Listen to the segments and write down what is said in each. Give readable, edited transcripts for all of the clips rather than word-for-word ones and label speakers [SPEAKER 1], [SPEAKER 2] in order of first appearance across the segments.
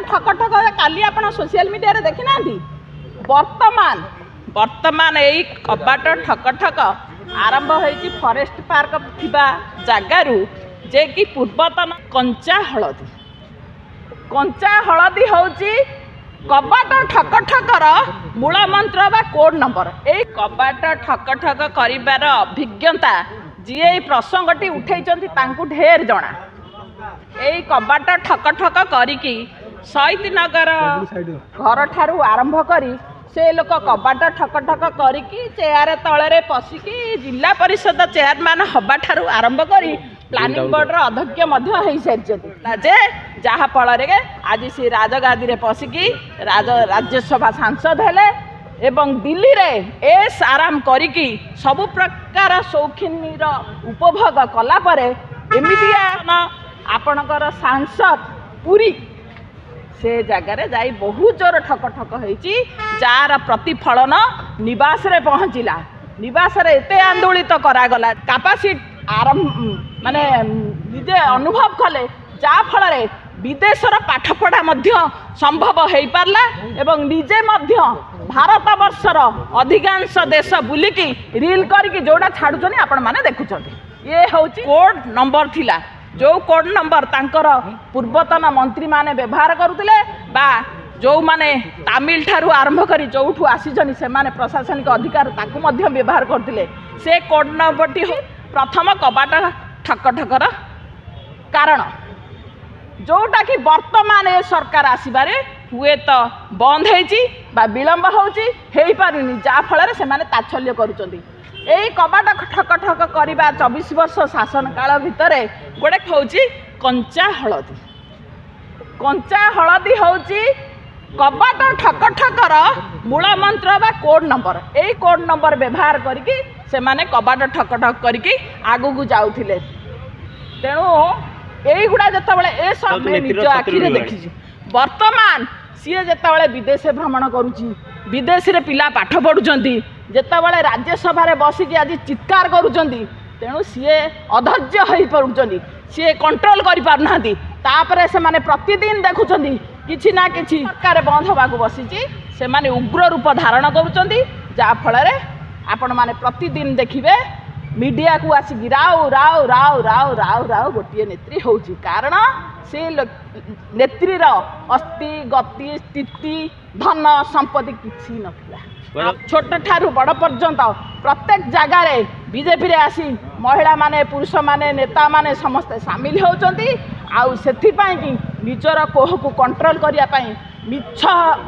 [SPEAKER 1] ठक ठक काली आपण सोशल मीडिया रे देखि नांती वर्तमान वर्तमान यही कबाट ठक ठक आरंभ होइछि फॉरेस्ट पार्क थिबा जगारू जे कि पूर्वतन कंचा हलदी होउछि कबाट ठक ठकर मूल मंत्र बा कोड नंबर। ए कबाट ठक ठक करिबार अभिज्ञता जी प्रसंगटी उठेइचंती तांकु ढेर जणा। ए कबाट ठक ठक करिकी शहीद नगर घर ठारू आरंभ करी से लोक कबाट ठक ठक करिकी चेयर तले पशिकी जिला परिषद चेयरमैन हवा ठारू आरंभ करी प्लानिंग बोर्ड अध्यक्ष हो सारी जे जहा फल आज सी राजगादी रे पशिकी राज्यसभा सांसद हेले एवं दिल्ली रे एस आराम करिकी सबु प्रकार शौखिनी उपभोग कला परे एमितिया आपणकर सांसद पुरी से जगार जाई बहुत जोर ठक ठक होइची जार प्रतिफलन निवास रे पहुँचला। निवास रे एते आंदोलित करागला कैपेसिटी आरंभ माने निजे अनुभव कले जा फल विदेशर पाठपढ़ा संभव हो पारला एवं निजे भारत वर्षर अधिकांश देश बुलिकी रील करके जोड़ा छाड़ुचनी आपण माने देखुचंती। ये होची कोड नंबर थिला जो कोड नंबर तांकर पूर्वतन मंत्री माने व्यवहार करुतिले बा जो माने तमिल ठारू आरंभ करी जोठू आसीजनी से माने प्रशासनिक अधिकार ताकू मध्य व्यवहार करतिले से कोड नंबरटी प्रथम कबाट ठक ठकर कारण जोटा कि वर्तमान ए सरकार आसबारे हुए तो बंद हो विलंब हो पारुनी जा फल से माने ताच्छल्य करुचंती। यही कबाट ठक ठक करवा 24 वर्ष शासन काल भितर गोटे हूँ कंचा हलदी हूँ कबाट ठक ठकर मूल मंत्र बा कोड नंबर। यही कोड नंबर व्यवहार करके से माने कबाट ठक ठक करके आगु को जाउथिले। तेणु यही गुड़ा जिते ए सब निज आखि देखी वर्तमान सी जिते विदेश भ्रमण करुच्ची विदेश रे पिला पाठ पढ़ुंट जिते राज्यसभा बसिकी आज चित्कार करुँच तेणु सी अधैर्य हो पड़ुंट सी कंट्रोल कर से माने प्रतिदिन देखुं किछि ना किछि सरकार बंद होगा बसी से माने उग्र रूप धारण करुँच जाफल आपण माने प्रतिदिन देखिए मीडिया को आसिक राव राव राव राव राव राव गोटे नेत्री हूँ कारण से नेत्रीर अस्थि गति स्थिति धन संपत्ति किसी नथिला छोट ठारू बड़ पर्यंत प्रत्येक जगार बीजेपी रे आसी महिला माने पुरुष माने नेता माने समस्ते सामिल होउचंती आउ सेथिपाई कि निजर कोह को कंट्रोल करिया पाई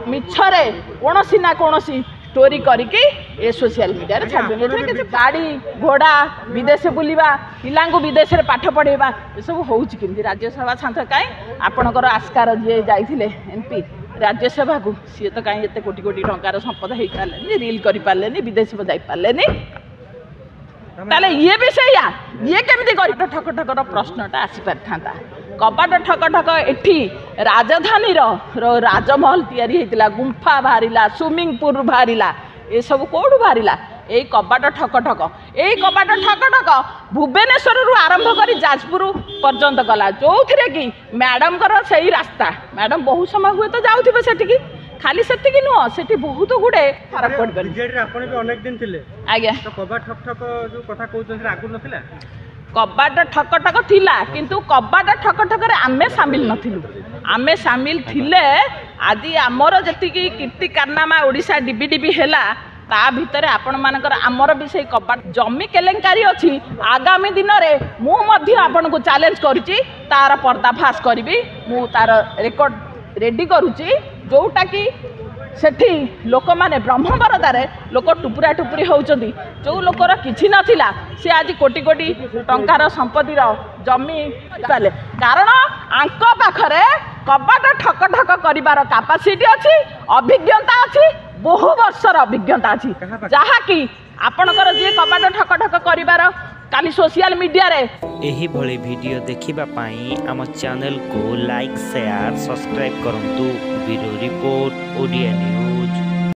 [SPEAKER 1] मिछरे कोनोसी ना कोनोसी स्टोरी करके ए सोशल मीडिया रे छाड़ गाड़ी घोड़ा विदेश बुलवा पिला विदेश रे पाठ पढ़ेबा ये सब होउची किंती राज्यसभा सांसद कहीं आपणकर आस्कार जी जाइथिले एमपी राज्यसभा को सी तो कहीं एत कोटी कोटी टंकार संपद हो पारे रील कर पारे विदेश को जाई पारे ताले ये विषय ये केमती कर ठक ठकर प्रश्नटा आसी पारथा कबाट ठक ठक एठी राजधानी राजमहल तैयारी होता गुंफा बाहरिला स्विमिंग पूल बाहरिला ये सब कौटू बाहरिला यही कबाट ठक ठक यही कबाट ठक ठक भुवनेश्वर आरंभ कर जाजपुर पर्यंत गला जो थे कि मैडम से रास्ता मैडम बहुत समय हुए तो जाऊे से खाली से नुह से बहुत गुड़े फरक पड़ आज्ञा कबाट ठक ठक थिला किंतु कबाट ठक ठक आमे सामिल नथिलु आमे सामिल थिले आदि आमर जति कीर्ति कारनामा ओडिशा डिबिडिबि हेला ता भितर आपण मानकर आमर भी से कबाट जमी केलेंकारी अच्छी आगामी दिन में मुझे आपन को चैलेंज करुच्ची तार पर्दाफाश करी मु तार रेकर्ड रेडी करुच्ची जोटा कि सेठी लोक माने ब्रह्मबरदारे लोक टुपुरा टुपुरी होउचंदी जो लोकर किछि नथिला से आज कोटी कोटी टंकार संपत्तिर जमी पाले कारण आंक पाखरे कबाट ठक ठक करिवार कैपेसिटी अछि अभिज्ञता अछि बहु वर्षर अभिज्ञता अछि जहा कि आपणकर जे कबाट ठक ठक करिवार काली सोशल मीडिया रे
[SPEAKER 2] एही भली वीडियो देखिबा पाई आम चैनल को लाइक शेयर सब्सक्राइब करंतु ब्यूरो रिपोर्ट ओडिया न्यूज।